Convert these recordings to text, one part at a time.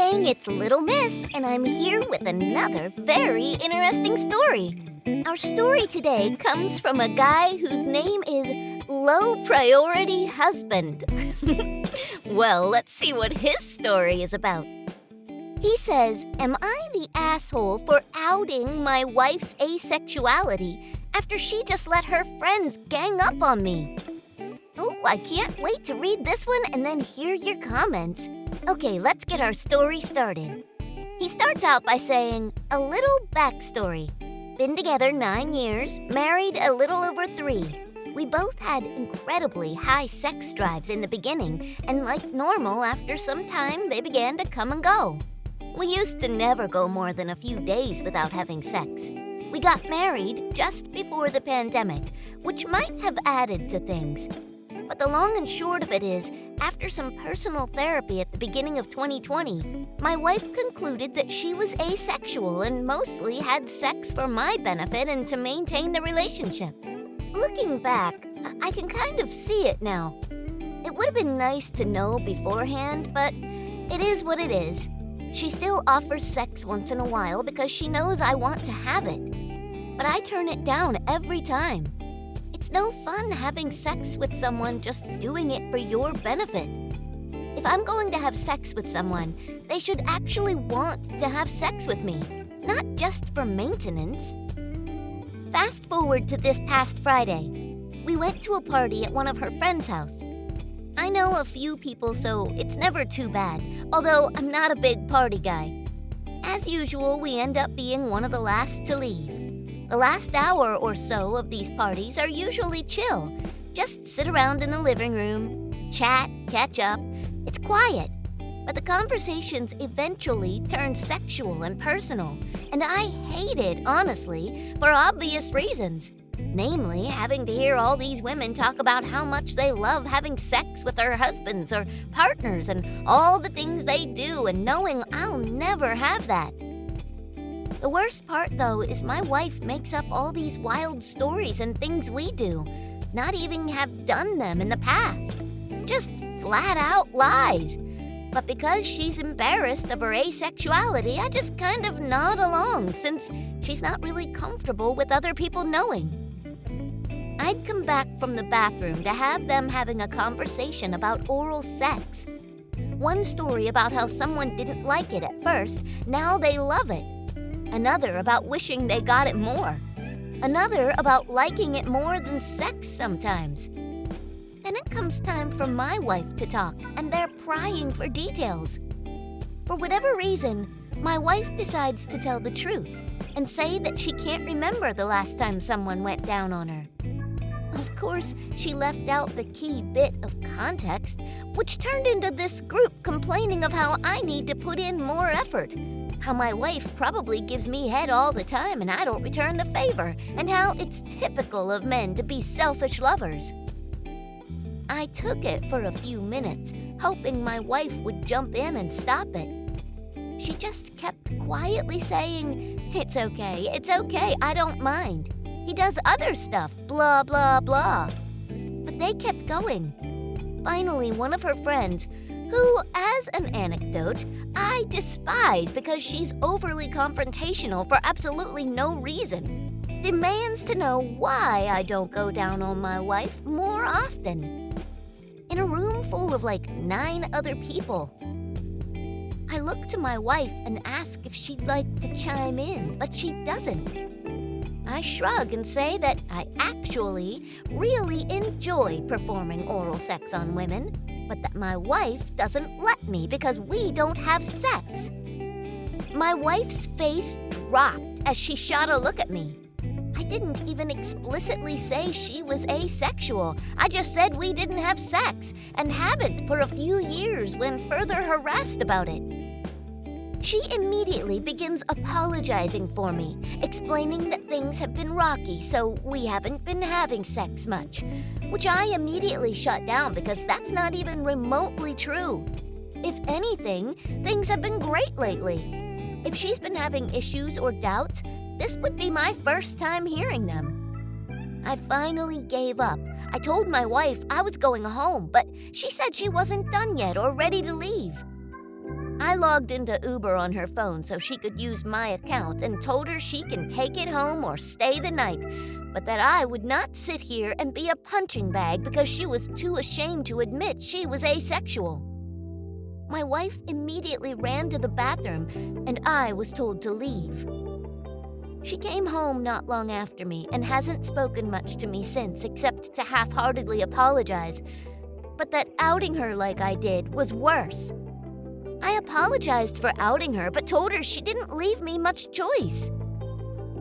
gang, it's Little Miss, and I'm here with another very interesting story. Our story today comes from a guy whose name is Low Priority Husband. Well, let's see what his story is about. He says, "Am I the asshole for outing my wife's asexuality after she just let her friends gang up on me?" Oh, I can't wait to read this one and then hear your comments. Okay, let's get our story started. He starts out by saying, "A little backstory. Been together 9 years, married a little over 3. We both had incredibly high sex drives in the beginning, and like normal, after some time, they began to come and go. We used to never go more than a few days without having sex. We got married just before the pandemic, which might have added to things. But the long and short of it is, after some personal therapy at the beginning of 2020, my wife concluded that she was asexual and mostly had sex for my benefit and to maintain the relationship. Looking back, I can kind of see it now. It would have been nice to know beforehand, but it is what it is. She still offers sex once in a while because she knows I want to have it. But I turn it down every time. It's no fun having sex with someone just doing it for your benefit. If I'm going to have sex with someone, they should actually want to have sex with me, not just for maintenance." Fast forward to this past Friday. We went to a party at one of her friend's house. I know a few people, so it's never too bad, although I'm not a big party guy. As usual, we end up being one of the last to leave. The last hour or so of these parties are usually chill. Just sit around in the living room, chat, catch up. It's quiet. But the conversations eventually turn sexual and personal, and I hate it, honestly, for obvious reasons. Namely, having to hear all these women talk about how much they love having sex with their husbands or partners and all the things they do, and knowing I'll never have that. The worst part, though, is my wife makes up all these wild stories and things we do, not even have done them in the past. Just flat-out lies. But because she's embarrassed of her asexuality, I just kind of nod along since she's not really comfortable with other people knowing. I'd come back from the bathroom to have them having a conversation about oral sex. One story about how someone didn't like it at first, now they love it. Another about wishing they got it more. Another about liking it more than sex sometimes. Then it comes time for my wife to talk, and they're prying for details. For whatever reason, my wife decides to tell the truth and say that she can't remember the last time someone went down on her. Of course, she left out the key bit of context, which turned into this group complaining of how I need to put in more effort, how my wife probably gives me head all the time and I don't return the favor, and how it's typical of men to be selfish lovers. I took it for a few minutes, hoping my wife would jump in and stop it. She just kept quietly saying, it's okay, I don't mind. He does other stuff, blah, blah, blah." But they kept going. Finally, one of her friends, who, as an anecdote, I despise because she's overly confrontational for absolutely no reason, demands to know why I don't go down on my wife more often. In a room full of like 9 other people. I look to my wife and ask if she'd like to chime in, but she doesn't. I shrug and say that I actually really enjoy performing oral sex on women, but that my wife doesn't let me because we don't have sex. My wife's face dropped as she shot a look at me. I didn't even explicitly say she was asexual. I just said we didn't have sex and haven't for a few years when further harassed about it. She immediately begins apologizing for me, explaining that things have been rocky, so we haven't been having sex much, which I immediately shut down because that's not even remotely true. If anything, things have been great lately. If she's been having issues or doubts, this would be my first time hearing them. I finally gave up. I told my wife I was going home, but she said she wasn't done yet or ready to leave. I logged into Uber on her phone so she could use my account and told her she can take it home or stay the night, but that I would not sit here and be a punching bag because she was too ashamed to admit she was asexual. My wife immediately ran to the bathroom, and I was told to leave. She came home not long after me and hasn't spoken much to me since except to half-heartedly apologize, but that outing her like I did was worse. I apologized for outing her but told her she didn't leave me much choice.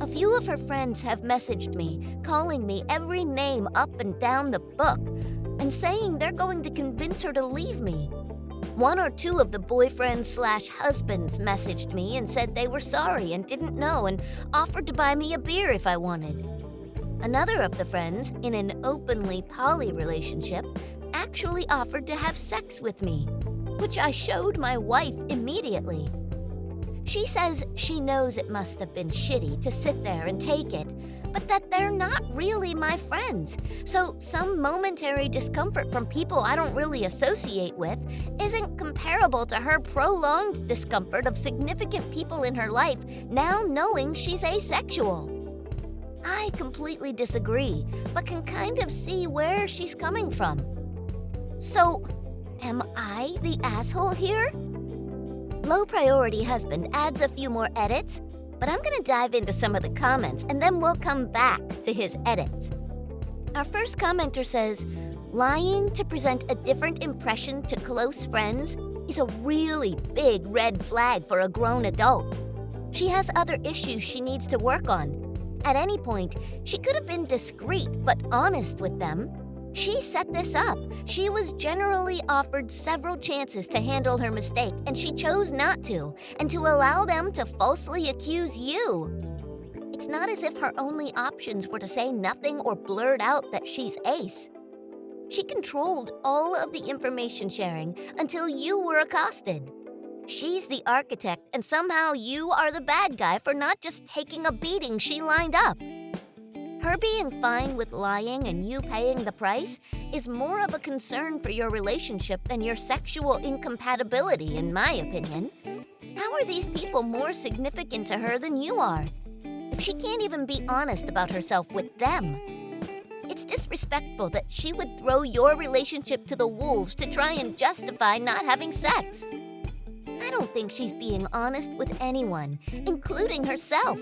A few of her friends have messaged me, calling me every name up and down the book, and saying they're going to convince her to leave me. One or two of the boyfriends/husbands messaged me and said they were sorry and didn't know and offered to buy me a beer if I wanted. Another of the friends, in an openly poly relationship, actually offered to have sex with me, which I showed my wife immediately. She says she knows it must have been shitty to sit there and take it, but that they're not really my friends, so some momentary discomfort from people I don't really associate with isn't comparable to her prolonged discomfort of significant people in her life now knowing she's asexual. I completely disagree, but can kind of see where she's coming from. So, am I the asshole here? Low Priority Husband adds a few more edits, but I'm gonna dive into some of the comments and then we'll come back to his edits. Our first commenter says, lying to present a different impression to close friends is a really big red flag for a grown adult. She has other issues she needs to work on. At any point, she could have been discreet but honest with them. She set this up. She was generally offered several chances to handle her mistake, and she chose not to, and to allow them to falsely accuse you. It's not as if her only options were to say nothing or blurt out that she's ace. She controlled all of the information sharing until you were accosted. She's the architect, and somehow you are the bad guy for not just taking a beating she lined up. Her being fine with lying and you paying the price is more of a concern for your relationship than your sexual incompatibility, in my opinion. How are these people more significant to her than you are, if she can't even be honest about herself with them? It's disrespectful that she would throw your relationship to the wolves to try and justify not having sex. I don't think she's being honest with anyone, including herself.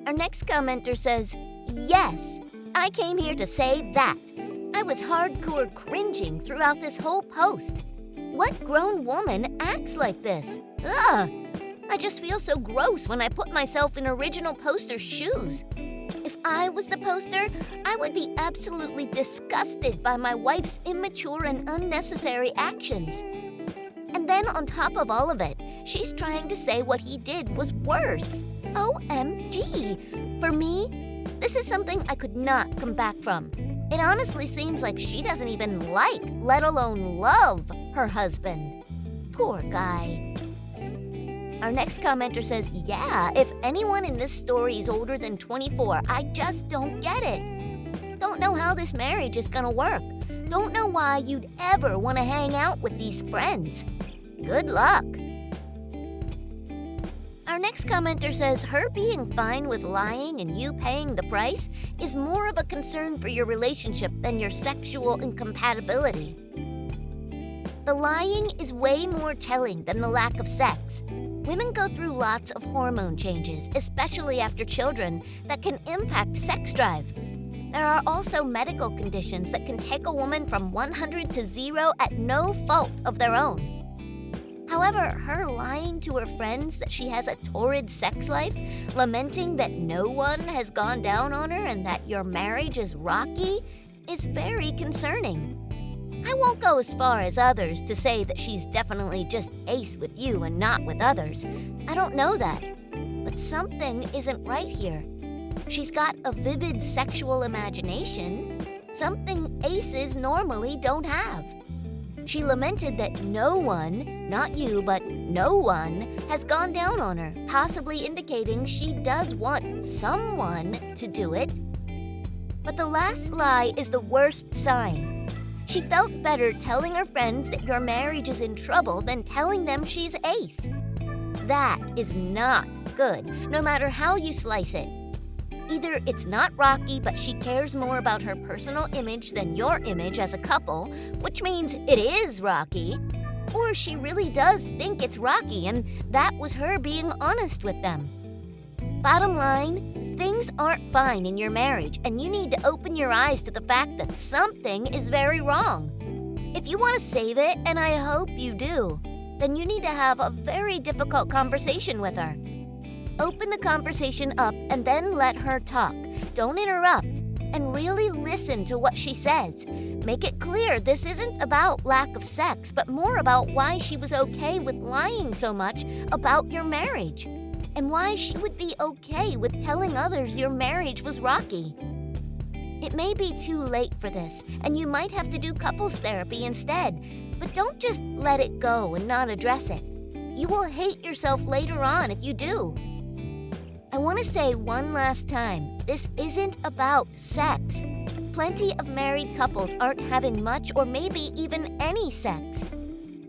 Our next commenter says, yes, I came here to say that. I was hardcore cringing throughout this whole post. What grown woman acts like this? Ugh! I just feel so gross when I put myself in original poster's shoes. If I was the poster, I would be absolutely disgusted by my wife's immature and unnecessary actions. And then on top of all of it, she's trying to say what he did was worse. OMG! For me, this is something I could not come back from. It honestly seems like she doesn't even like, let alone love, her husband. Poor guy. Our next commenter says, yeah, if anyone in this story is older than 24, I just don't get it. Don't know how this marriage is gonna work. Don't know why you'd ever want to hang out with these friends. Good luck. Our next commenter says her being fine with lying and you paying the price is more of a concern for your relationship than your sexual incompatibility. The lying is way more telling than the lack of sex. Women go through lots of hormone changes, especially after children, that can impact sex drive. There are also medical conditions that can take a woman from 100 to 0 at no fault of their own. However, her lying to her friends that she has a torrid sex life, lamenting that no one has gone down on her and that your marriage is rocky, is very concerning. I won't go as far as others to say that she's definitely just ace with you and not with others. I don't know that. But something isn't right here. She's got a vivid sexual imagination, something aces normally don't have. She lamented that no one, not you, but no one, has gone down on her, possibly indicating she does want someone to do it. But the last lie is the worst sign. She felt better telling her friends that your marriage is in trouble than telling them she's ace. That is not good, no matter how you slice it. Either it's not rocky, but she cares more about her personal image than your image as a couple, which means it is rocky, or she really does think it's rocky and that was her being honest with them. Bottom line, things aren't fine in your marriage, and you need to open your eyes to the fact that something is very wrong. If you want to save it, and I hope you do, then you need to have a very difficult conversation with her. Open the conversation up and then let her talk. Don't interrupt, and really listen to what she says. Make it clear this isn't about lack of sex, but more about why she was okay with lying so much about your marriage, and why she would be okay with telling others your marriage was rocky. It may be too late for this, and you might have to do couples therapy instead, but don't just let it go and not address it. You will hate yourself later on if you do. I want to say one last time, this isn't about sex. Plenty of married couples aren't having much or maybe even any sex.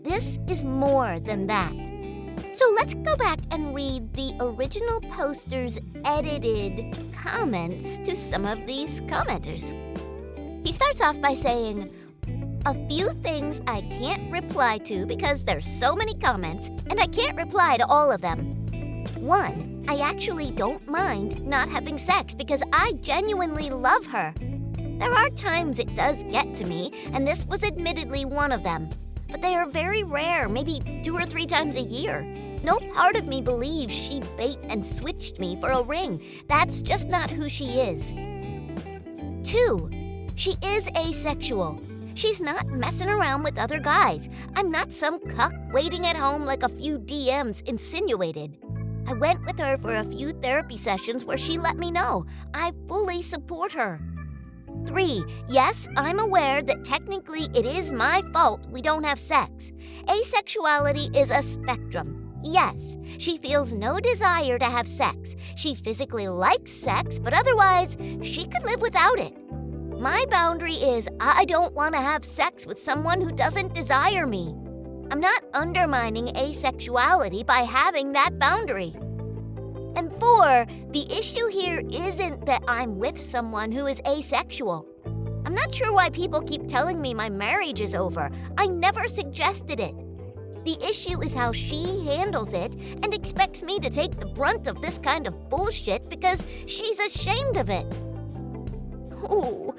This is more than that. So let's go back and read the original poster's edited comments to some of these commenters. He starts off by saying, "A few things I can't reply to because there's so many comments and I can't reply to all of them. 1, I actually don't mind not having sex because I genuinely love her. There are times it does get to me, and this was admittedly one of them. But they are very rare, maybe 2 or 3 times a year. No part of me believes she bait and switched me for a ring. That's just not who she is. 2, she is asexual. She's not messing around with other guys. I'm not some cuck waiting at home like a few DMs insinuated. I went with her for a few therapy sessions where she let me know. I fully support her. 3, yes, I'm aware that technically it is my fault we don't have sex. Asexuality is a spectrum. Yes, she feels no desire to have sex. She physically likes sex, but otherwise, she could live without it. My boundary is I don't want to have sex with someone who doesn't desire me. I'm not undermining asexuality by having that boundary. And 4, the issue here isn't that I'm with someone who is asexual. I'm not sure why people keep telling me my marriage is over. I never suggested it. The issue is how she handles it and expects me to take the brunt of this kind of bullshit because she's ashamed of it. Ooh,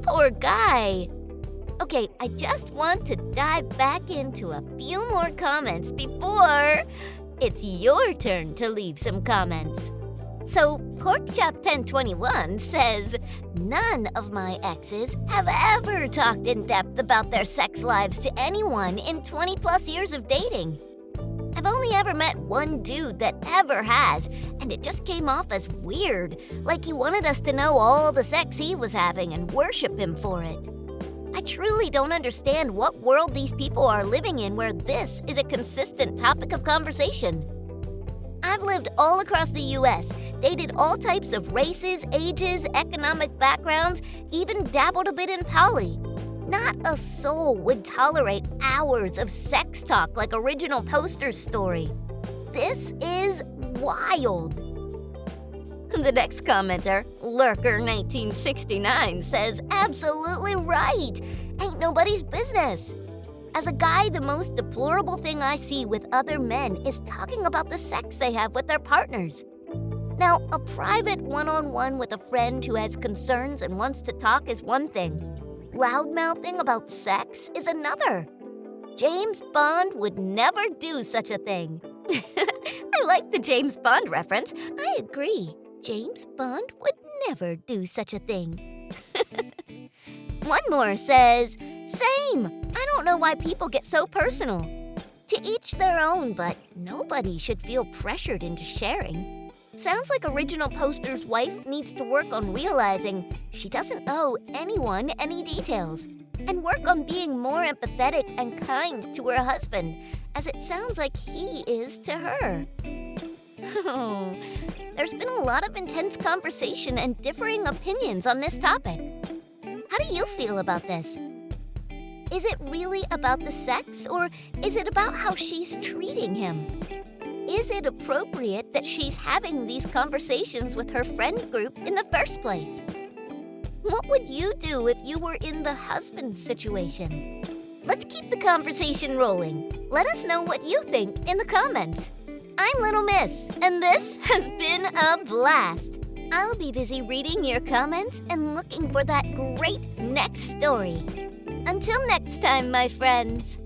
poor guy. Okay, I just want to dive back into a few more comments before it's your turn to leave some comments. So, Porkchop1021 says, "None of my exes have ever talked in depth about their sex lives to anyone in 20 plus years of dating. I've only ever met one dude that ever has, and it just came off as weird, like he wanted us to know all the sex he was having and worship him for it. I truly don't understand what world these people are living in where this is a consistent topic of conversation. I've lived all across the US, dated all types of races, ages, economic backgrounds, even dabbled a bit in poly. Not a soul would tolerate hours of sex talk like original poster's story. This is wild." The next commenter, Lurker1969, says, "Absolutely right. Ain't nobody's business. As a guy, the most deplorable thing I see with other men is talking about the sex they have with their partners. Now, a private one-on-one with a friend who has concerns and wants to talk is one thing. Loudmouthing about sex is another. James Bond would never do such a thing." I like the James Bond reference. I agree. James Bond would never do such a thing. One more says, "Same. I don't know why people get so personal. To each their own, but nobody should feel pressured into sharing. Sounds like original poster's wife needs to work on realizing she doesn't owe anyone any details, and work on being more empathetic and kind to her husband, as it sounds like he is to her." Oh, there's been a lot of intense conversation and differing opinions on this topic. How do you feel about this? Is it really about the sex, or is it about how she's treating him? Is it appropriate that she's having these conversations with her friend group in the first place? What would you do if you were in the husband situation? Let's keep the conversation rolling. Let us know what you think in the comments. I'm Little Miss, and this has been a blast. I'll be busy reading your comments and looking for that great next story. Until next time, my friends.